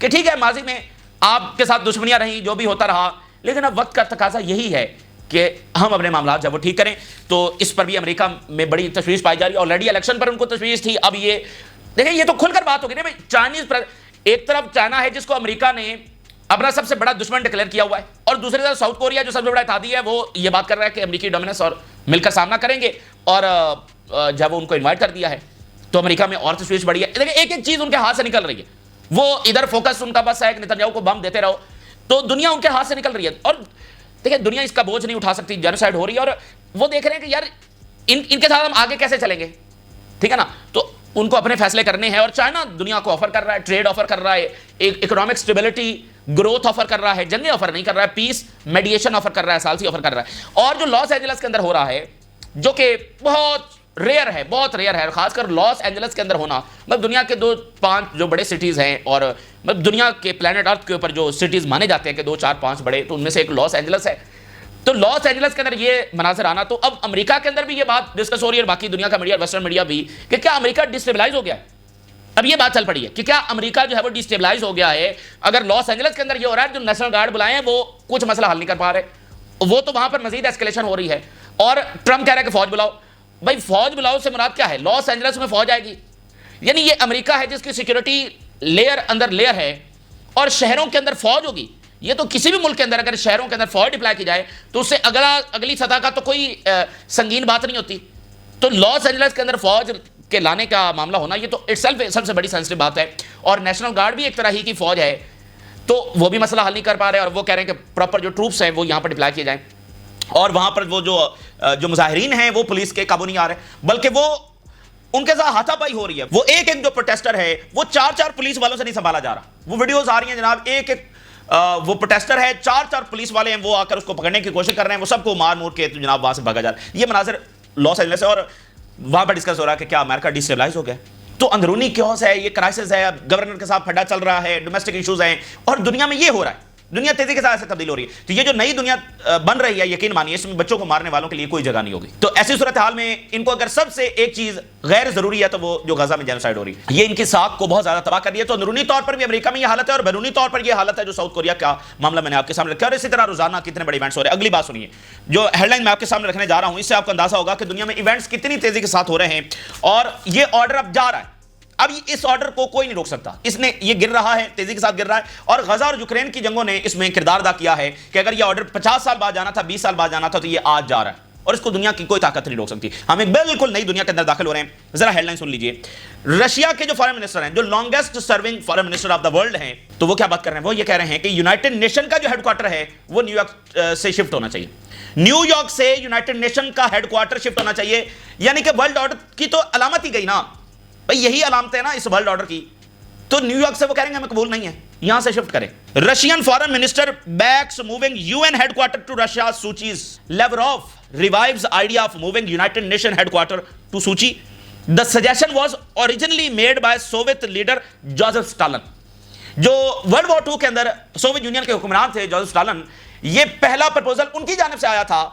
کہ ٹھیک ہے ماضی میں آپ کے ساتھ دشمنیاں رہیں، جو بھی ہوتا رہا، لیکن اب وقت کا تقاضا یہی ہے کہ ہم اپنے معاملات جب وہ ٹھیک کریں. تو اس پر بھی امریکہ میں بڑی تشویش پائی جا رہی ہے. آلریڈی الیکشن پر ان کو تشویش تھی. اب یہ دیکھیں، یہ تو کھل کر بات ہو گئی نا بھائی. چائنیز ایک طرف چائنا ہے جس کو امریکہ نے اپنا سب سے بڑا دشمن ڈکلیئر کیا ہوا ہے، اور دوسری طرف ساؤتھ کوریا جو سب سے بڑا اتحادی ہے، وہ یہ بات کر رہا ہے کہ امریکی ڈومیننس اور مل کر سامنا کریں گے. اور جب ان کو انوائٹ کر دیا ہے تو امریکہ میں اور تشویش بڑھی ہے. دیکھیں ایک ایک چیز ان کے ہاتھ سے نکل رہی ہے. وہ ادھر فوکس ان کا بس ہے کہ نتنیاہو کو بم دیتے رہو، تو دنیا ان کے ہاتھ سے نکل رہی ہے. اور دیکھیں دنیا اس کا بوجھ نہیں اٹھا سکتی، جینوسائیڈ ہو رہی ہے، اور وہ دیکھ رہے ہیں کہ یار ان کے ساتھ ہم آگے کیسے چلیں گے. ٹھیک ہے نا. تو ان کو اپنے فیصلے کرنے ہیں. اور چائنا دنیا کو آفر کر رہا ہے، ٹریڈ آفر کر رہا ہے، ایک اکنامک اسٹیبلٹی، گروتھ آفر کر رہا ہے، جنگیں آفر نہیں کر رہا ہے، پیس میڈیشن آفر کر رہا ہے، سالسی آفر کر رہا ہے. اور جو لاس اینجلس کے اندر ہو رہا ہے، جو کہ بہت ریئر ہے، بہت ریئر ہے، خاص کر لاس اینجلس کے اندر ہونا، مطلب دنیا کے 2-5 جو بڑے سٹیز ہیں، اور مطلب دنیا کے پلانٹ ارتھ کے اوپر جو سٹیز مانے جاتے ہیں کہ 2-4-5 بڑے، تو ان میں سے ایک لاس اینجلس ہے. تو لاس اینجلس کے اندر یہ مناظر آنا، تو اب امریکہ کے اندر بھی یہ بات ڈسکس ہو رہی ہے، اور باقی دنیا کا میڈیا، ویسٹرن میڈیا بھی، کہ کیا امریکہ ڈسٹیبلائز ہو گیا ہے. اب یہ بات چل پڑی ہے کہ کیا امریکہ جو ہے وہ ڈسٹیبلائز ہو گیا ہے. اگر لاس اینجلس کے اندر یہ ہو رہا ہے، جو نیشنل گارڈ بلائے ہیں وہ کچھ مسئلہ حل نہیں کر پا رہے، وہ تو وہاں پر مزید ایسکیلیشن ہو رہی ہے. اور ٹرمپ کہہ رہا ہے کہ فوج بلاؤ. بھائی فوج بلاؤ سے مراد کیا ہے؟ لاس اینجلس میں فوج آئے گی؟ یعنی یہ امریکہ ہے جس کی سیکورٹی لیئر اندر لیئر ہے، اور شہروں کے اندر فوج ہوگی. یہ تو کسی بھی ملک کے اندر اگر شہروں کے اندر فوج ڈپلائی کی جائے تو اس سے اگلی سطح کا تو کوئی سنگین بات نہیں ہوتی. تو لاس اینجلس کے اندر فوج کے لانے کا معاملہ ہونا، یہ تو اٹسیلف سب سے بڑی سینسٹیو بات ہے. اور نیشنل گارڈ بھی ایک طرح ہی کی فوج ہے، تو وہ بھی مسئلہ حل نہیں کر پا رہے. اور وہ کہہ رہے ہیں کہ پراپر جو ٹروپس ہیں وہ یہاں پر ڈپلائی کیے جائیں، اور وہاں پر وہ جو مظاہرین ہیں وہ پولیس کے قابو نہیں آ رہے، بلکہ وہ ان کے ساتھ ہاتھا پائی ہو رہی ہے. وہ ایک جو پروٹیسٹر ہے وہ 4 پولیس والوں سے نہیں سنبھالا جا رہا. وہ ویڈیوز آ رہی ہیں جناب، ایک وہ پروٹیسٹر ہے، 4 پولیس والے ہیں، وہ آ کر اس کو پکڑنے کی کوشش کر رہے ہیں، وہ سب کو مار مور کے تو جناب وہاں سے بھگا جا رہا ہے. یہ مناظر لاس اینجلس ہے، اور وہاں پر ڈسکس ہو رہا ہے کہ کیا امریکہ ڈسٹیبلائز ہو گیا. تو اندرونی کیوس ہے، یہ کرائسس ہے، گورنر کے ساتھ پھڈا چل رہا ہے، ڈومیسٹک ایشوز ہیں، اور دنیا میں یہ ہو رہا ہے. دنیا تیزی کے ساتھ ایسے تبدیل ہو رہی ہے. تو یہ جو نئی دنیا بن رہی ہے، یقین مانیے اس میں بچوں کو مارنے والوں کے لیے کوئی جگہ نہیں ہوگی. تو ایسی صورتحال میں ان کو اگر سب سے ایک چیز غیر ضروری ہے تو وہ جو غزہ میں جینوسائیڈ ہو رہی ہے، یہ ان کی ساکھ کو بہت زیادہ تباہ کر دیا. تو اندرونی طور پر بھی امریکہ میں یہ حالت ہے، اور بیرونی طور پر یہ حالت ہے جو ساؤتھ کوریا کا معاملہ میں نے آپ کے سامنے رکھا. اور اسی طرح روزانہ کتنے بڑے ایونٹس ہو رہے ہیں. اگلی بات سنیے، جو ہیڈ لائن میں آپ کے سامنے رکھنے جا رہا ہوں، اس سے آپ کو اندازہ ہوگا کہ دنیا میں ایونٹس کتنی تیزی کے ساتھ ہو رہے ہیں. اور یہ آرڈر اب جا رہا ہے، اب اس آرڈر کو کوئی نہیں روک سکتا. اس نے یہ گر رہا ہے، تیزی کے ساتھ گر رہا ہے. اور غزہ اور یوکرین کی جنگوں نے اس میں کردار ادا کیا ہے کہ اگر یہ آرڈر 50 سال بعد جانا تھا، 20 سال بعد جانا تھا، تو یہ آج جا رہا ہے، اور اس کو دنیا کی کوئی طاقت نہیں روک سکتی. ہم ایک بالکل نئی دنیا کے اندر داخل ہو رہے ہیں. ذرا ہیڈ لائن سن لیجئے. رشیا کے جو فارن منسٹر ہیں، جو longest serving foreign minister of the world ہیں، تو وہ کیا بات کر رہے ہیں؟ وہ یہ کہہ رہے ہیں کہ یونائٹڈ نیشن کا جو ہیڈ کوارٹر ہے وہ نیو یارک سے شفٹ ہونا چاہیے. نیو یارک سے یونائٹڈ نیشن کا ہیڈ کوارٹر شفٹ ہونا چاہیے. یعنی کہ ورلڈ آرڈر کی تو علامت ہی گئی نا بھائی، یہی علامت ہے نا اس ورلڈ آرڈر کی. تو نیو یارک سے وہ کہہ رہے ہیں ہمیں قبول نہیں ہے، یہاں سے شفٹ کریں. Russian foreign minister backs moving UN headquarter to Russia Sochi's. Lavrov revives idea of moving united nation headquarter to Sochi. The suggestion was originally made by Soviet leader Joseph Stalin. جو world war 2 کے اندر Soviet union کے حکمران تھے Joseph Stalin, یہ پہلا proposal ان کی جانب سے آیا تھا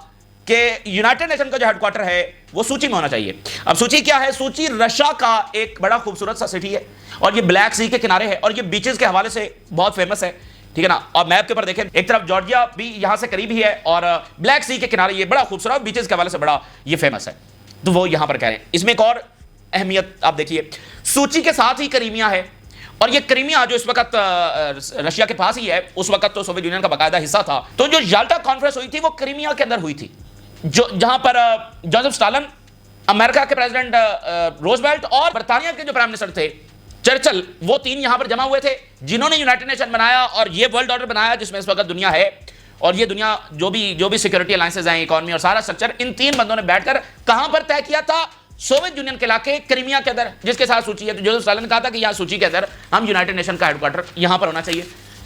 کہ یونائٹڈ نیشن کا جو ہیڈ کوارٹر ہے وہ سوچی میں ہونا چاہیے. اب سوچی کیا ہے؟ سوچی رشیا کا ایک بڑا خوبصورت سا سٹی ہے، اور یہ بلیک سی کے کنارے ہے، اور یہ بیچز کے حوالے سے بہت فیمس ہے. ٹھیک ہے نا. اور میپ کے اوپر دیکھیں، ایک طرف جارجیا بھی یہاں سے قریب ہی ہے، اور بلیک سی کے کنارے یہ بڑا خوبصورت، بیچز کے حوالے سے بڑا یہ فیمس ہے. تو وہ یہاں پر کہہ رہے ہیں. اس میں ایک اور اہمیت آپ دیکھیے، سوچی کے ساتھ ہی کریمیا ہے، اور یہ کریمیا جو اس وقت رشیا کے پاس ہی ہے، اس وقت تو سوویت یونین کا باقاعدہ حصہ تھا. تو جو یالٹا کانفرنس ہوئی تھی وہ کریمیا کے اندر ہوئی تھی، جہاں پر جوزف اسٹالن، امریکہ کے پریزیڈنٹ روزویلٹ، اور برطانیہ کے جو پرائم منسٹر تھے چرچل، وہ تین یہاں پر جمع ہوئے تھے، جنہوں نے یونائٹڈ نیشن بنایا اور یہ ورلڈ آرڈر بنایا جس میں اس وقت دنیا ہے. اور یہ دنیا جو بھی سیکورٹی الائنسز ہیں، اکانومی اور سارا سٹرکچر، ان تین بندوں نے بیٹھ کر کہاں پر طے کیا تھا؟ سوویت یونین کے علاقے کریمیا کے اندر، جس کے ساتھ سوچی ہے. تو جوزف اسٹالن نے کہا تھا کہ یہاں سوچی کے اندر ہم یونائٹڈ نیشن کا ہیڈ کوارٹر یہاں پر ہونا چاہیے.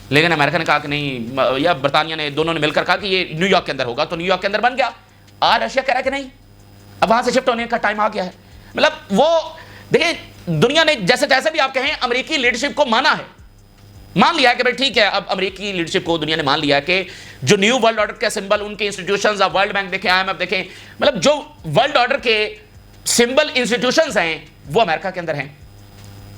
لیکن امریکہ نے کہا کہ نہیں، یا برطانیہ نے، دونوں نے مل کر کہا کہ یہ نیو یارک کے اندر ہوگا. تو نیو یارک کے اندر بن گیا. رشیا کہہ رہا ہے کہ نہیں، اب وہاں سے شفٹ ہونے کا ٹائم آ گیا ہے. مطلب وہ دیکھیں، دنیا نے جیسے بھی آپ کہیں امریکی لیڈرشپ کو مانا ہے، مان لیا ہے کہ بھائی ٹھیک ہے. اب امریکی لیڈرشپ کو دنیا نے مان لیا ہے کہ جو نیو ورلڈ آرڈر کے سمبل، ان کے انسٹیٹیوشنز، آپ ورلڈ بینک دیکھیں، IMF دیکھیں، مطلب جو ورلڈ آرڈر کے سمبل انسٹیٹیوشنز ہیں وہ امریکہ کے اندر ہیں.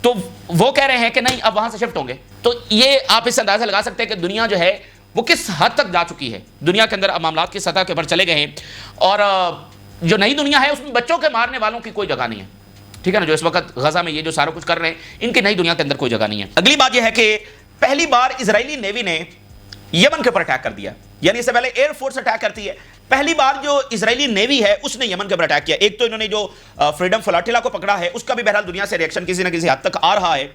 تو وہ کہہ رہے ہیں کہ نہیں اب وہاں سے شفٹ ہوں گے. تو یہ آپ اس اندازہ لگا سکتے ہیں کہ دنیا جو ہے وہ کس حد تک جا چکی ہے. دنیا کے اندر اب معاملات کی سطح کے اوپر چلے گئے ہیں, اور جو نئی دنیا ہے اس میں بچوں کے مارنے والوں کی کوئی جگہ نہیں ہے, ٹھیک ہے نا. جو اس وقت غزہ میں یہ جو سارا کچھ کر رہے ہیں ان کی نئی دنیا کے اندر کوئی جگہ نہیں ہے. اگلی بات یہ ہے کہ پہلی بار اسرائیلی نیوی نے یمن کے اوپر اٹیک کر دیا, یعنی اس سے پہلے ایئر فورس اٹیک کرتی ہے, پہلی بار جو اسرائیلی نیوی ہے اس نے یمن کے اوپر اٹیک کیا. ایک تو انہوں نے جو فریڈم فلاٹیلا کو پکڑا ہے اس کا بھی بہرحال دنیا سے ریئیکشن کسی نہ کسی حد تک آ رہا ہے,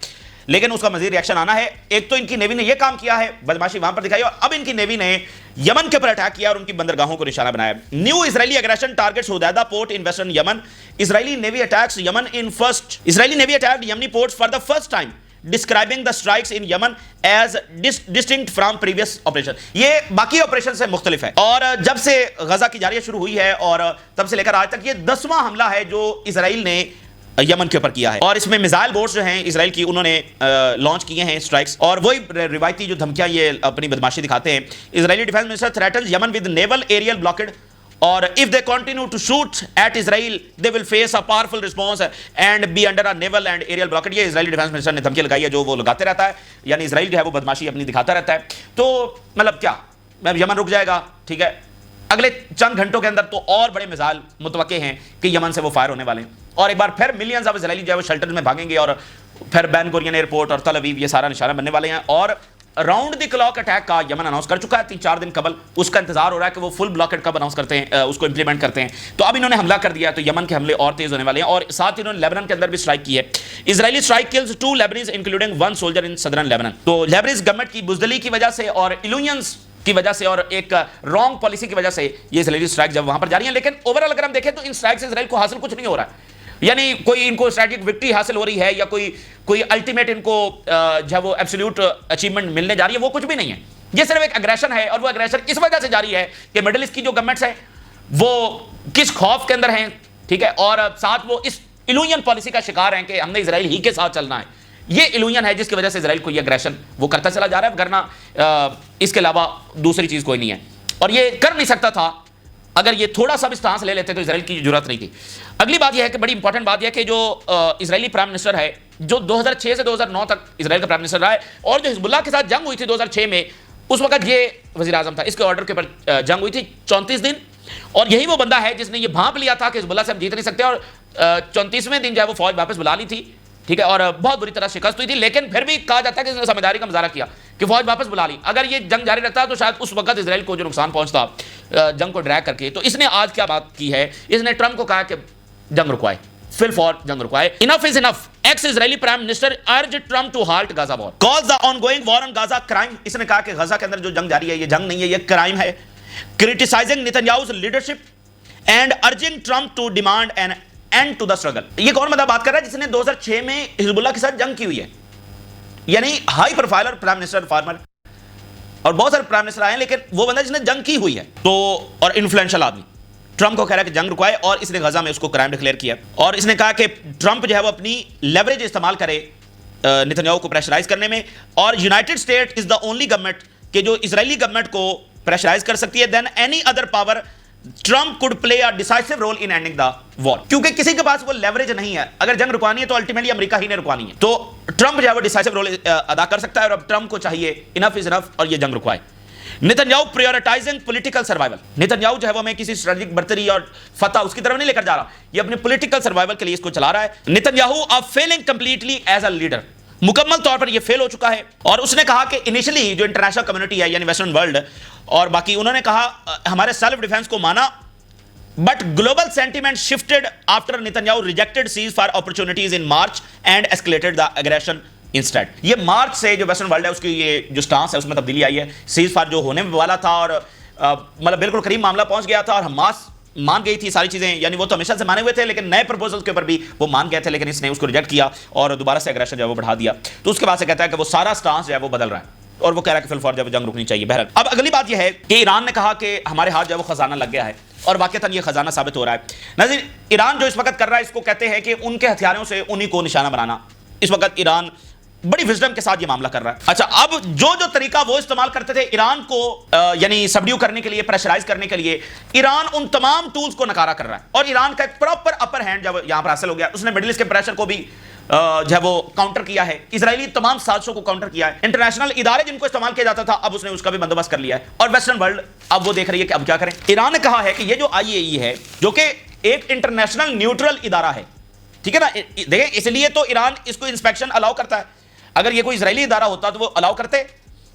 لیکن اس کا مزید ریئیکشن آنا ہے. ایک تو ان کی نیوی نے یہ کام کیا ہے, بدماشی وہاں پر دکھائی, اور اب ان کی نیوی نے یمن کے اوپر اٹیک کیا اور ان کی بندرگاہوں کو نشانہ بنایا. New Israeli aggression targets Hodeidah port in western Yemen. Israeli navy attacks Yemen in first. Israeli navy attacked Yemeni ports for the first time, describing the strikes in Yemen as distinct from previous operation. یہ باقی operation سے مختلف ہے, اور جب سے غزہ کی جاریہ شروع ہوئی ہے اور تب سے لے کر آج تک یہ 10واں حملہ ہے جو اسرائیل نے یمن کے اوپر کیا ہے. اور اس میں میزائل بورڈز جو ہیں اسرائیل کی انہوں نے لانچ کیے ہیں اسٹرائکس, اور وہی روایتی جو دھمکیاں یہ اپنی بدماشی دکھاتے ہیں. Israeli defence minister threatens Yemen with naval aerial blockade, اور if they continue to shoot at Israel they will face a powerful response and be under a naval and aerial blockade. یہ اسرائیلی ڈیفنس منسٹر نے دھمکی لگائی ہے جو وہ لگاتے رہتا ہے, یعنی اسرائیل جو ہے وہ بدماشی اپنی دکھاتا رہتا ہے. تو مطلب کیا یمن رک جائے گا, ٹھیک ہے, اگلے چند گھنٹوں کے اندر تو اور بڑے میزائل متوقع ہیں کہ یمن سے وہ فائر ہونے والے ہیں, اور ایک بار پھر ملینز آف اسرائیلی جو ہے وہ شیلٹر میں بھاگیں گے, اور پھر بین گورین ایئرپورٹ اور تل ابیب یہ سارا نشانہ بننے والے ہیں. اور راؤنڈ دی کلاک اٹیک کا یمن اناؤنس کر چکا ہے 3-4 دن قبل, اس کا انتظار ہو رہا ہے کہ وہ فل بلاکڈ کب اناؤنس کرتے ہیں, اس کو امپلیمنٹ کرتے ہیں. تو اب انہوں نے حملہ کر دیا, تو یمن کے حملے اور تیز ہونے والے ہیں, اور ساتھ انہوں نے لیبنان کے اندر بھی اسٹرائک کی ہے. اسرائیلی اسٹرائک کلز 2 لیبنیز انکلوڈنگ 1 سولجر ان صدرن لیبنان. تو لیبنیز گورنمنٹ کی بزدلی کی وجہ سے اور ایلوینس کی وجہ سے اور ایک رانگ پالیسی کی وجہ سے یہ اسرائیلی اسٹرائک جب وہاں پر جاری ہیں, لیکن اوورآل اگر ہم دیکھیں تو ان اسٹرائک سے اسرائیل کو حاصل کچھ نہیں ہو رہا ہے, یعنی کوئی ان کو اسٹریٹجک وکٹری حاصل ہو رہی ہے یا کوئی الٹیمیٹ ان کو جو ہے وہ ایبسلیوٹ اچیومنٹ ملنے جا رہی ہے, وہ کچھ بھی نہیں ہے. یہ صرف ایک اگریشن ہے, اور وہ اگریشن اس وجہ سے جاری ہے کہ مڈل ایسٹ کی جو گورنمنٹس ہیں وہ کس خوف کے اندر ہیں, ٹھیک ہے, اور ساتھ وہ اس ایلوین پالیسی کا شکار ہیں کہ ہم نے اسرائیل ہی کے ساتھ چلنا ہے. یہ ایلوین ہے جس کی وجہ سے اسرائیل کو یہ اگریشن وہ کرتا چلا جا رہا ہے, ورنہ اس کے علاوہ دوسری چیز کوئی نہیں ہے. اور یہ کر نہیں سکتا تھا اگر یہ تھوڑا سا بھی سٹانس لے لیتے تو اسرائیل کی ضرورت نہیں تھی. اگلی بات یہ ہے کہ بڑی امپورٹنٹ بات یہ ہے کہ جو اسرائیلی پرائم منسٹر ہے جو 2006 سے 2009 تک اسرائیل کا پرائم منسٹر رہا ہے, اور جو حزب اللہ کے ساتھ جنگ ہوئی تھی 2006 میں, اس وقت یہ وزیر اعظم تھا, اس کے آرڈر کے اوپر جنگ ہوئی تھی 34 دن, اور یہی وہ بندہ ہے جس نے یہ بھانپ لیا تھا کہ حزب اللہ سے ہم جیت نہیں سکتے, اور 34ویں دن جو ہے وہ فوج واپس بلا لی تھی, ٹھیک ہے, اور بہت بری طرح شکست ہوئی تھی, لیکن پھر بھی کہا جاتا ہے کہ اس نے سمجھداری کا مظاہرہ کیا کہ فوج واپس بلا لی. اگر یہ جنگ جاری رہتا تو شاید اس وقت اسرائیل کو جو نقصان پہنچتا جنگ کو ڈریگ کر کے. تو اس نے آج کیا بات کی ہے, اس نے ٹرمپ کو کہا کہ جنگ رکوائے, فل فار جنگ رکوائے. Enough is enough. Ex Israeli prime minister urge Trump to halt Gaza war, calls the ongoing war on Gaza crime. اس نے کہا کہ غزہ کے اندر جو جنگ جاری ہے یہ جنگ نہیں ہے, یہ کرائم ہے. Criticising Netanyahu's leadership and urging Trump to demand an end to the struggle. یہ کون بندہ بات کر رہا ہے جس نے 2006 میں حزب اللہ کے ساتھ جنگ کی ہوئی ہے, یعنی ہائی پروفائل اور پرائم منسٹر فارمر, اور بہت سارے پرائم منسٹر آئے ہیں, لیکن وہ بندہ جس نے جنگ کی ہوئی ہے, تو اور انفلوئنشل آدمی ٹرمپ کو کہہ رہا ہے کہ جنگ رکوائے, اور اس نے غزہ میں اس کو کرائم ڈکلیئر کیا, اور اس نے کہا کہ ٹرمپ جو ہے وہ اپنی لیوریج استعمال کرے نیتنیاہو کو پریشرائز کرنے میں, اور united state is the only government کہ جو اسرائیلی گورنمنٹ کو پریشرائز کر سکتی ہے, then any other power Trump could play a decisive role in ending the war. کیونکہ کسی کے پاس وہ لیوریج نہیں ہے, اگر جنگ رکوانی ہے تو الٹیمیٹلی امریکہ ہی نے رکوانی ہے, تو ٹرمپ جو ہے وہ ڈیسائسو رول ادا کر سکتا ہے, اور اب ٹرمپ کو چاہیے انف از انف اور یہ جنگ رکوائے. نیتنیاہو پریورٹائزنگ پولیٹیکل سروائیول. نیتنیاہو جو ہے وہ ہمیں کسی اسٹریٹجک برتری اور فتح اس کی طرف نہیں لے کر جا رہا, یہ اپنے پولیٹیکل سروائیول کے لیے اس کو چلا رہا ہے. نیتنیاہو are failing completely as a leader. مکمل طور پر یہ فیل ہو چکا ہے, اور اس نے کہا کہ انیشلی جو انٹرنیشنل کمیونٹی ہے یعنی ویسٹرن ورلڈ اور باقی, انہوں نے کہا ہمارے سیلف ڈیفense کو مانا, but global sentiment shifted after Netanyahu rejected ceasefire opportunities in March and escalated the aggression instead. یہ مارچ سے جو ویسٹرن ورلڈ ہے اس کی یہ جو سٹانس ہے اس میں تبدیلی آئی ہے. سیز فائر جو ہونے والا تھا اور مطلب بالکل قریب معاملہ پہنچ گیا تھا, اور حماس مان گئی تھی ساری چیزیں, یعنی وہ تو ہمیشہ سے مانے ہوئے تھے لیکن نئے پرپوزل کے اوپر بھی وہ مان گئے تھے, لیکن اس نے اس کو ریجیکٹ کیا اور دوبارہ سے اگریشن جو ہے وہ بڑھا دیا. تو اس کے بعد سے کہتا ہے کہ وہ سارا سٹانس جو ہے وہ بدل رہا ہے, اور وہ کہہ رہا ہے کہ فل فور جو ہے جنگ رکنی چاہیے. بہرحال اب اگلی بات یہ ہے کہ ایران نے کہا کہ ہمارے ہاتھ جو ہے وہ خزانہ لگ گیا ہے, اور واقعتاً یہ خزانہ ثابت ہو رہا ہے. ناظرین, ایران جو اس وقت کر رہا ہے اس کو کہتے ہیں کہ ان کے ہتھیاروں سے انہی کو نشانہ بنانا. اس وقت ایران بڑی وزڈم کے ساتھ یہ معاملہ کر رہا ہے. اچھا, اب جو طریقہ وہ استعمال کرتے تھے ایران کو یعنی سبڈیو کرنے کے لیے, پریشرائز کرنے کے لیے, ایران ان تمام ٹولز کو نکارا کر رہا ہے, اور ایران کا ایک پراپر اپر ہینڈ جب یہاں پر حاصل ہو گیا, اس نے مڈل ایسٹ کے پریشر کو بھی جو ہے وہ کاؤنٹر کیا ہے، اسرائیلی تمام سازشوں کو کاؤنٹر کیا ہے، انٹرنیشنل ادارے جن کو استعمال کیا جاتا تھا اب اس نے اس کا بھی بندوبست کر لیا ہے، اور ویسٹرن ورلڈ اب وہ دیکھ رہی ہے کہ اب کیا کریں۔ ایران نے کہا ہے کہ یہ جو IAEA ہے جو کہ ایک انٹرنیشنل نیوٹرل ادارہ ہے، ٹھیک ہے نا، دیکھیں اس لیے تو ایران اس کو انسپیکشن الاؤ کرتا ہے، اگر یہ کوئی اسرائیلی ادارہ ہوتا تو وہ الاؤ کرتے۔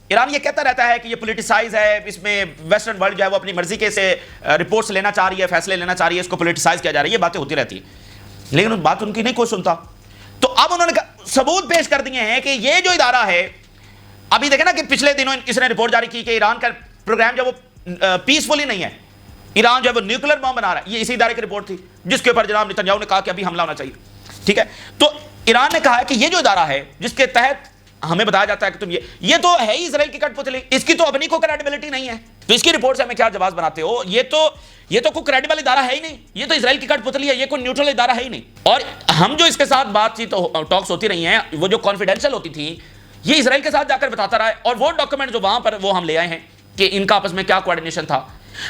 ایران یہ کہتا رہتا ہے کہ یہ پولیٹیسائز ہے، اس میں ویسٹرن ورلڈ جو ہے وہ اپنی مرضی کے سے رپورٹس لینا چاہ رہی ہے، فیصلے لینا چاہ رہی ہے، اس کو پولیٹیسائز کیا جا رہا ہے، یہ باتیں ہوتی رہتی ہیں، لیکن بات ان کی نہیں کوئی سنتا۔ تو اب انہوں نے ثبوت پیش کر دیے ہیں کہ یہ جو ادارہ ہے، ابھی دیکھیں نا کہ پچھلے دنوں اس نے رپورٹ جاری کی کہ ایران کا پروگرام جو وہ پیسفلی نہیں ہے، ایران جو ہے وہ نیوکلیر بم بنا رہا ہے، یہ اسی ادارے کی رپورٹ تھی جس کے اوپر جناب نتنیاہو نے کہا کہ ابھی حملہ ہونا چاہیے، ٹھیک ہے۔ تو ایران نے کہا ہے کہ یہ جو ادارہ ہے جس کے تحت ہمیں بتایا جاتا ہے کہ تم یہ تو ہے ہی اسرائیل کی کٹ پتلی، اس کی تو اپنی کو کریڈیبلٹی نہیں ہے، تو اس کی رپورٹ سے ہمیں کیا جواز بناتے ہو، یہ تو کوئی کریڈیبل ادارہ ہے ہی نہیں، یہ تو اسرائیل کی کٹ پتلی ہے، یہ کوئی نیوٹرل ادارہ ہے ہی نہیں۔ اور ہم جو اس کے ساتھ بات چیت ٹاکس ہوتی رہی ہیں وہ جو کانفیڈینشیل ہوتی تھیں، یہ اسرائیل کے ساتھ جا کر بتاتا رہا ہے، اور وہ ڈاکومنٹ جو وہاں پر وہ ہم لے آئے ہیں کہ ان کا آپس میں کیا کوآرڈینیشن تھا۔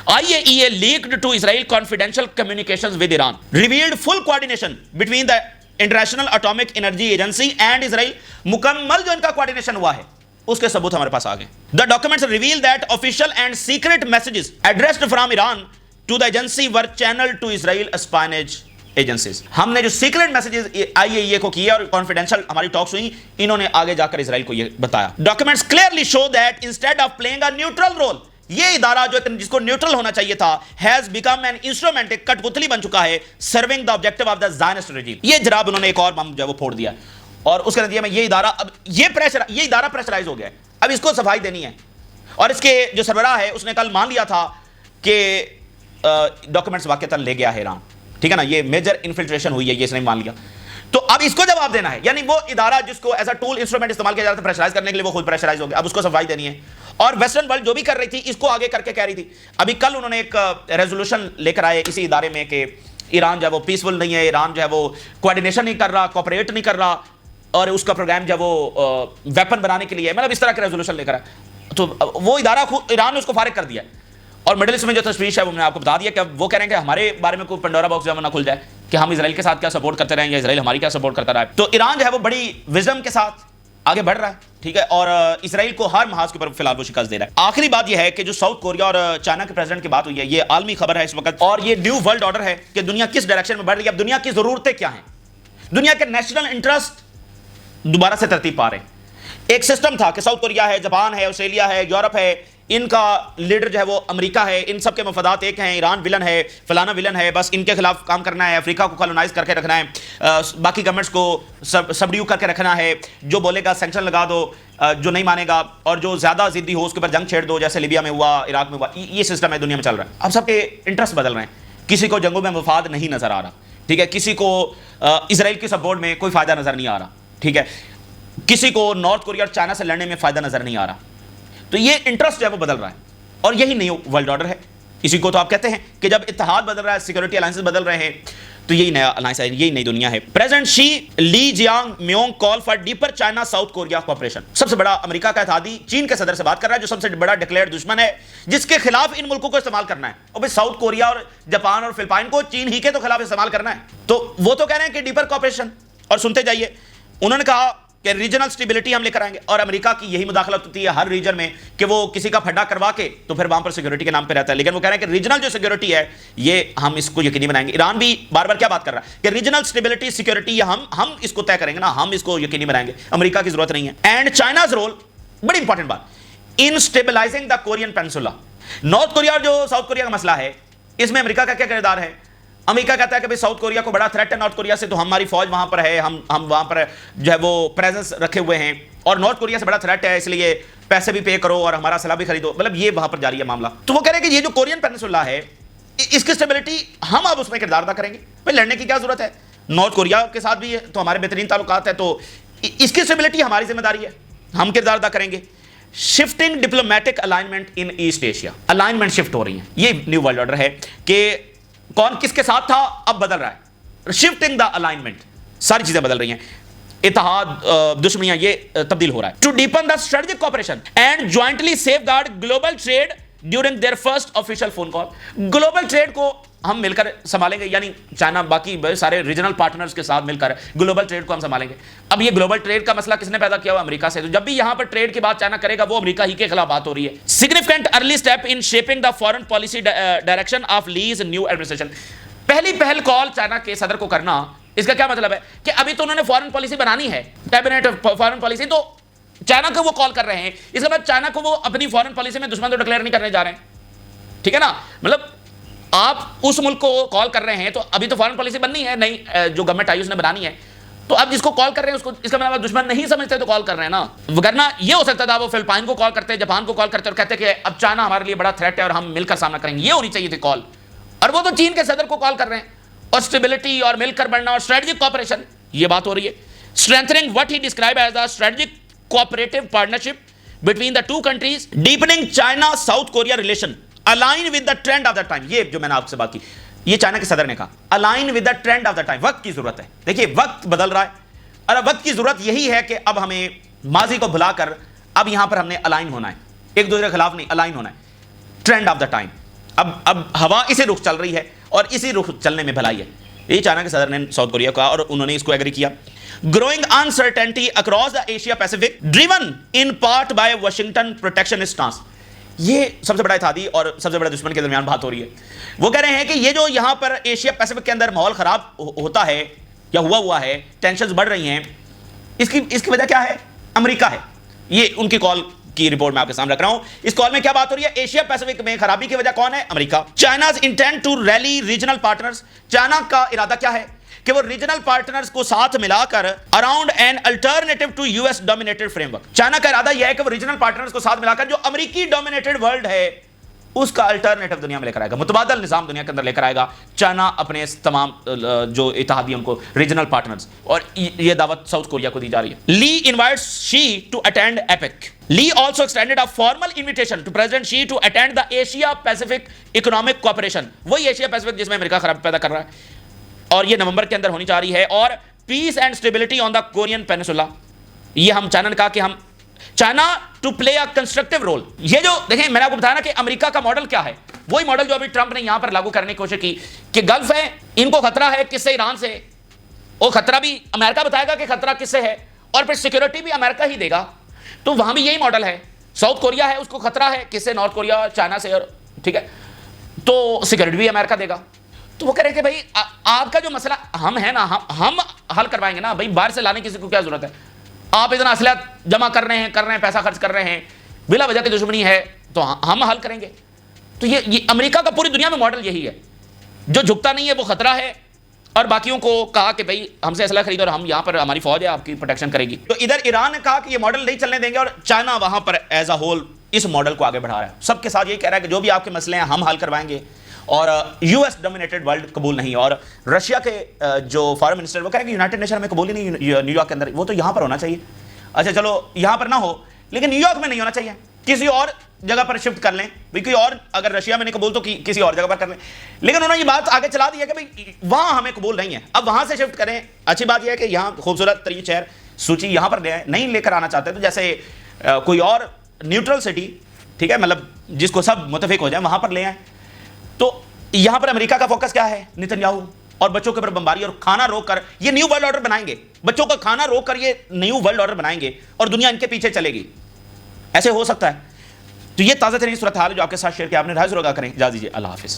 IAEA leaked to Israel confidential communications with Iran, revealed full coordination between the International Atomic Energy Agency and Israel. مکمل جو ان کا کوآرڈینیشن ہوا ہے اس کے ثبوت ہمارے پاس آ گئے۔ The documents reveal that official and secret messages addressed from Iran to the agency were channeled to Israel espionage agencies. ہم نے جو سیکرٹ میسیجز IAEA کو کیے اور کانفیڈینشیل ہماری ٹاکس ہوئی، انہوں نے آگے جا کر اسرائیل کو یہ بتایا۔ Documents clearly show that instead of playing a neutral role, یہ ادارہ جو جس کو نیوٹرل ہونا چاہیے تھا has become an instrument، ایک کٹ پتلی بن چکا ہے serving the objective of the Zionist regime۔ یہ جناب انہوں نے ایک اور بم جو ہے وہ پھوڑ دیا، اور اس کے نتیجے میں یہ ادارہ اب یہ ادارہ پریشرائز ہو گیا ہے، اب اس کو صفائی دینی ہے۔ اور اس کے جو سربراہ ہے اس نے کل مان لیا تھا کہ ڈاکومنٹس واقعتاً لے گیا ہے ایران، ٹھیک ہے نا، یہ میجر انفلٹریشن ہوئی ہے، یہ اس نے مان لیا۔ تو اب اس کو جواب دینا ہے، یعنی وہ ادارہ جس کو ایز اے ٹول انسٹرومنٹ استعمال کیا جاتا ہے پریشرائز کرنے کے لیے، وہ خود پریشرائز ہو گیا، اب اس کو صفائی دینی ہے۔ اور ویسٹرن ورلڈ جو بھی کر رہی تھی اس کو آگے کر کے کہہ رہی تھی۔ ابھی کل انہوں نے ایک ریزولوشن لے کر آئے اسی ادارے میں کہ ایران جو ہے وہ پیسفل نہیں ہے، ایران جو ہے وہ کوآرڈینیشن نہیں کر رہا، کوآپریٹ نہیں کر رہا، اور اس کا پروگرام جو ہے وہ ویپن بنانے کے لیے، مطلب اس طرح کے ریزولوشن لے کر آئے۔ تو وہ ادارہ ایران نے اس کو فارغ کر دیا ہے۔ اور مڈل ایسٹ میں جو تشویش ہے وہ میں نے آپ کو بتا دیا کہ وہ کہہ رہے ہیں کہ ہمارے بارے میں کوئی پنڈورا باکس جو ہے نہ کھل جائے کہ ہم اسرائیل کے ساتھ کیا سپورٹ کرتے رہیں یا اسرائیل ہماری کیا سپورٹ کرتا رہا ہے۔ تو ایران جو ہے وہ بڑی وزڈم کے ساتھ آگے بڑھ رہا ہے، ٹھیک ہے، اور اسرائیل کو ہر محاذ کے اوپر فی الحال وہ شکست دے رہا ہے۔ آخری بات یہ ہے کہ جو ساؤتھ کوریا اور چائنا کے پریزیڈنٹ کی بات ہوئی ہے، یہ عالمی خبر ہے اس وقت، اور یہ نیو ورلڈ آرڈر ہے کہ دنیا کس ڈائریکشن میں بڑھ رہی ہے، اب دنیا کی ضرورتیں کیا ہیں، دنیا کے نیشنل انٹرسٹ دوبارہ سے ترتیب پا رہے ہیں۔ ایک سسٹم تھا کہ ساؤتھ کوریا ہے، جاپان ہے، آسٹریلیا ہے، یورپ ہے، ان کا لیڈر جو ہے وہ امریکہ ہے، ان سب کے مفادات ایک ہیں، ایران ولن ہے، فلانا ولن ہے، بس ان کے خلاف کام کرنا ہے، افریقہ کو کالونائز کر کے رکھنا ہے، باقی گورنمنٹس کو سبڈیو کر کے رکھنا ہے، جو بولے گا سینکشن لگا دو، جو نہیں مانے گا اور جو زیادہ ضدی ہو اس کے اوپر جنگ چھیڑ دو، جیسے لیبیا میں ہوا، عراق میں ہوا، یہ سسٹم ہے دنیا میں چل رہا ہے۔ اب سب کے انٹرسٹ بدل رہے ہیں، کسی کو جنگوں میں مفاد نہیں نظر آ رہا، ٹھیک ہے، کسی کو اسرائیل کی سپورٹ میں کوئی فائدہ نظر نہیں آ رہا، ٹھیک ہے، کسی کو نارتھ کوریا اور چائنا سے لڑنے میں فائدہ نظر نہیں آ رہا۔ تو یہ انٹرسٹ جو ہے وہ بدل رہا ہے، اور یہی نیو ورلڈ آرڈر ہے۔ اسی کو تو آپ کہتے ہیں کہ جب اتحاد بدل رہا ہے، سیکورٹی الائنسز بدل رہے ہیں، تو یہی نیا الائنس ہے، یہی نئی دنیا ہے۔ President Xi Lee Jae-myung call for deeper China South Korea cooperation. سب سے بڑا امریکہ کا اتحادی چین کے صدر سے بات کر رہا ہے، جو سب سے بڑا ڈکلیئرڈ دشمن ہے، جس کے خلاف ان ملکوں کو استعمال کرنا ہے۔ اور بھائی ساؤتھ کوریا اور جاپان اور فلپائن کو چین ہی کے تو خلاف استعمال کرنا ہے، تو وہ تو کہہ رہے ہیں کہ ڈیپر کوآپریشن۔ اور سنتے جائیے، انہوں نے کہا کہ ریجنل سٹیبلٹی ہم لے کر آئیں گے، اور امریکہ کی یہی مداخلت ہوتی ہے ہر ریجن میں کہ وہ کسی کا پھڈا کروا کے تو پھر وہاں پر سیکورٹی کے نام پہ رہتا ہے، لیکن وہ کہہ رہے ہیں کہ ریجنل جو سیکورٹی ہے یہ ہم اس کو یقینی بنائیں گے۔ ایران بھی بار بار کیا بات کر رہا ہے کہ ریجنل سٹیبلٹی سیکورٹی ہم اس کو طے کریں گے نا، ہم اس کو یقینی بنائیں گے، امریکہ کی ضرورت نہیں ہے۔ اینڈ چائناز رول، بڑی انپورٹنٹ بات، ان اسٹیبلائزنگ دا کورین پینسولا۔ نارتھ کوریا اور جو ساؤتھ کوریا کا مسئلہ ہے، اس میں امریکہ کا کیا کردار ہے؟ امریکہ کہتا ہے کہ ساؤتھ کوریا کو بڑا تھریٹ ہے نارتھ کوریا سے، تو ہماری فوج وہاں پر ہے، ہم وہاں پر جو ہے وہ پریزنس رکھے ہوئے ہیں، اور نارتھ کوریا سے بڑا تھریٹ ہے، اس لیے پیسے بھی پے کرو اور ہمارا اسلحہ بھی خریدو، مطلب یہ وہاں پر جاری ہے معاملہ۔ تو وہ کہہ رہے ہیں کہ یہ جو کورین پینسولا ہے، اس کی اسٹیبلٹی ہم اب اس میں کردار ادا کریں گے، بھائی لڑنے کی کیا ضرورت ہے، نارتھ کوریا کے ساتھ بھی تو ہمارے بہترین تعلقات ہیں، تو اس کی اسٹیبلٹی ہماری ذمہ داری ہے، ہم کردار ادا کریں گے۔ شفٹنگ ڈپلومیٹک الائنمنٹ ان ایسٹ ایشیا، الائنمنٹ شفٹ ہو رہی ہیں، یہ نیو ورلڈ آرڈر ہے کہ کون کس کے ساتھ تھا اب بدل رہا ہے، شفٹنگ دا الائنمنٹ، ساری چیزیں بدل رہی ہیں، اتحاد دشمنیاں یہ تبدیل ہو رہا ہے۔ To deepen the strategic cooperation and jointly safeguard global trade during their first official phone call, global trade کو ہم مل کر سنبھالیں گے، یعنی چائنا باقی سارے ریجنل پارٹنرز کے ساتھ مل کر گلوبل ٹریڈ کو ہم سنبھالیں گے۔ اب یہ گلوبل ٹریڈ کا مسئلہ کس نے پیدا کیا ہوا؟ امریکہ سے۔ تو جب بھی یہاں پر ٹریڈ کی بات چائنا کرے گا وہ امریکہ ہی کے خلاف بات ہو رہی ہے۔ Significant early step in shaping the foreign policy direction of Lee's new administration, پہلی پہل کال چائنا کے صدر کو کرنا، اس کا کیا مطلب ہے کہ ابھی تو انہوں نے فارن پالیسی بنانی ہے، کیبنٹ فارن پالیسی، تو چائنا کو وہ کال کر رہے ہیں، اس کے بعد چائنا کو وہ اپنی فارن پالیسی میں دشمن تو ڈکلیئر نہیں کرنے جا رہے ہیں، ٹھیک ہے نا؟ مطلب آپ اس ملک کو کال کر رہے ہیں تو ابھی تو فارن پالیسی بننی ہے، نہیں جو گورنمنٹ آئی اس نے بنانی ہے، تو اب جس کو کال کر رہے ہیں اس کو، اس کا مطلب دشمن نہیں سمجھتے تو کال کر رہے ہیں نا، وگرنہ یہ ہو سکتا تھا وہ فلپائن کو کال کرتے، جاپان کو کال کرتے اور کہتے کہ اب چائنا ہمارے لیے بڑا تھریٹ ہے اور ہم مل کر سامنا کریں گے، یہ ہونی چاہیے تھی کال، اور وہ تو چین کے صدر کو کال کر رہے ہیں، اور اسٹیبلٹی اور مل کر بڑھنا اور اسٹریٹجک کوآپریشن یہ بات ہو رہی ہے۔ Strengthening what he describe as the strategic cooperative partnership between the two countries, deepening China South Korea relation align with the trend of the time, یہ جو میں نے آپ سے بات کی، یہ چائنا کے صدر نے کہا align with the trend of the time, وقت کی ضرورت ہے، دیکھیے وقت بدل رہا ہے اور وقت کی ضرورت یہی ہے کہ اب ہمیں ماضی کو بھلا کر اب یہاں پر ہم نے الائن ہونا ہے، ایک دوسرے کے خلاف نہیں، الائن ہونا ہے، ٹرینڈ آف دا ٹائم، اب ہوا اسی رخ چل رہی ہے اور اسی رخ چلنے میں بھلائی ہے، یہ چائنا کے صدر نے ساؤتھ کوریا کو کہا اور انہوں نے اس کو ایگری کیا۔ Growing uncertainty across the Asia Pacific driven in part by Washington protectionist stance, یہ سب سے بڑا اتحادی اور سب سے بڑا دشمن کے درمیان بات ہو رہی ہے، وہ کہہ رہے ہیں کہ یہ جو یہاں پر ایشیا پیسیفک کے اندر ماحول خراب ہوتا ہے یا ہوا ہے، ٹینشنز بڑھ رہی ہیں، اس کی وجہ کیا ہے؟ امریکہ ہے، یہ ان کی کال کی رپورٹ میں آپ کے سامنے رکھ رہا ہوں۔ اس کال میں کیا بات ہو رہی ہے؟ ایشیا پیسیفک میں خرابی کی وجہ کون ہے؟ امریکہ۔ China's intent to rally regional partners, China کا ارادہ کیا ہے کہ وہ ریجنل پارٹنرز کو ساتھ ملا کر around an alternative to U S dominated framework, China کا ارادہ یہ ہے کہ وہ ریجنل پارٹنرز کو ساتھ ملا کر جو امریکی ڈومینیٹڈ ورلڈ ہے اس کا الٹرنیٹو دنیا میں لے کر آئے گا، متبادل نظام دنیا کے اندر لے کر آئے گا چائنا اپنے تمام جو اتحادی ان کو ریجنل پارٹنرز، اور یہ دعوت ساؤتھ کوریا کو دی جا رہی ہے۔ Lee invites Xi to attend APEC, Lee also extended a formal invitation to President Xi to attend the Asia Pacific economic cooperation, وہی ایشیا پیسیفک جس میں امریکہ خرابی پیدا کر رہا ہے، اور یہ نومبر کے اندر ہونی چاہ رہی ہے، اور peace and stability on the Korean peninsula, یہ ہم چائنا نے کہا کہ ہم China to play a constructive role, یہ جو دیکھیں میں نے آپ کو بتایا نا کہ امریکہ کا ماڈل کیا ہے، وہی ماڈل جو ابھی ٹرمپ نے یہاں پر لاگو کرنے کی کوشش کی کہ گلف ہے، ان کو خطرہ ہے کس سے؟ ایران سے، اور خطرہ بھی امریکہ بتائے گا کہ خطرہ کس سے ہے، اور پھر سیکورٹی بھی امریکہ ہی دے گا، تو وہاں بھی یہی ماڈل ہے، ساؤتھ کوریا ہے اس کو خطرہ ہے کس سے؟ نارتھ کوریا، چائنا سے، اور ٹھیک ہے، تو سیکورٹی بھی امریکہ دے گا، تو وہ کہہ رہے ہیں کہ بھائی آپ کا جو مسئلہ ہم ہے نا ہم حل کروائیں گے نا، بھائی باہر سے لانے کسی کو کیا ضرورت ہے، آپ اتنا اسلحہ جمع کر رہے ہیں پیسہ خرچ کر رہے ہیں، بلا وجہ کی دشمنی ہے تو ہم حل کریں گے۔ تو یہ امریکہ کا پوری دنیا میں ماڈل یہی ہے، جو جھکتا نہیں ہے وہ خطرہ ہے، اور باقیوں کو کہا کہ بھائی ہم سے اسلحہ خریدو اور ہم یہاں پر ہماری فوج ہے آپ کی پروٹیکشن کرے گی۔ تو ادھر ایران نے کہا کہ یہ ماڈل نہیں چلنے دیں گے، اور چائنا وہاں پر ایز اے ہول اس ماڈل کو آگے بڑھا رہا ہے، سب کے ساتھ یہی کہہ رہا ہے کہ جو بھی آپ کے مسئلے ہیں ہم حل کروائیں گے، اور یو ایس ڈومینیٹڈ ورلڈ قبول نہیں، اور رشیا کے جو فارن منسٹر وہ کہہ رہے ہیں کہ یونائٹڈ نیشن میں قبول ہی نہیں، نیو یارک کے اندر، وہ تو یہاں پر ہونا چاہیے، اچھا چلو یہاں پر نہ ہو لیکن نیو یارک میں نہیں ہونا چاہیے، کسی اور جگہ پر شفٹ کر لیں، بھائی کوئی اور اگر رشیا میں نہیں قبول تو کسی اور جگہ پر کر لیں، لیکن انہوں نے یہ بات آگے چلا دی ہے کہ بھائی وہاں ہمیں قبول نہیں ہے، اب وہاں سے شفٹ کریں۔ اچھی بات یہ ہے کہ یہاں خوبصورت ترین شہر سوچی یہاں پر لے آئیں، نہیں لے کر آنا چاہتے تو جیسے کوئی اور نیوٹرل سٹی، ٹھیک ہے، مطلب جس کو سب متفق ہو جائیں وہاں پر لے آئیں۔ تو یہاں پر امریکہ کا فوکس کیا ہے؟ نیتن یاہو اور بچوں کے اوپر بمباری اور کھانا روک کر یہ نیو ورلڈ آرڈر بنائیں گے، بچوں کا کھانا روک کر یہ نیو ورلڈ آرڈر بنائیں گے اور دنیا ان کے پیچھے چلے گی، ایسے ہو سکتا ہے؟ تو یہ تازہ ترین صورتحال ہے جو آپ کے ساتھ شیئر کیا، آپ نے رائے ضرور آگاہ کریں، اجازت دیجیے، اللہ حافظ۔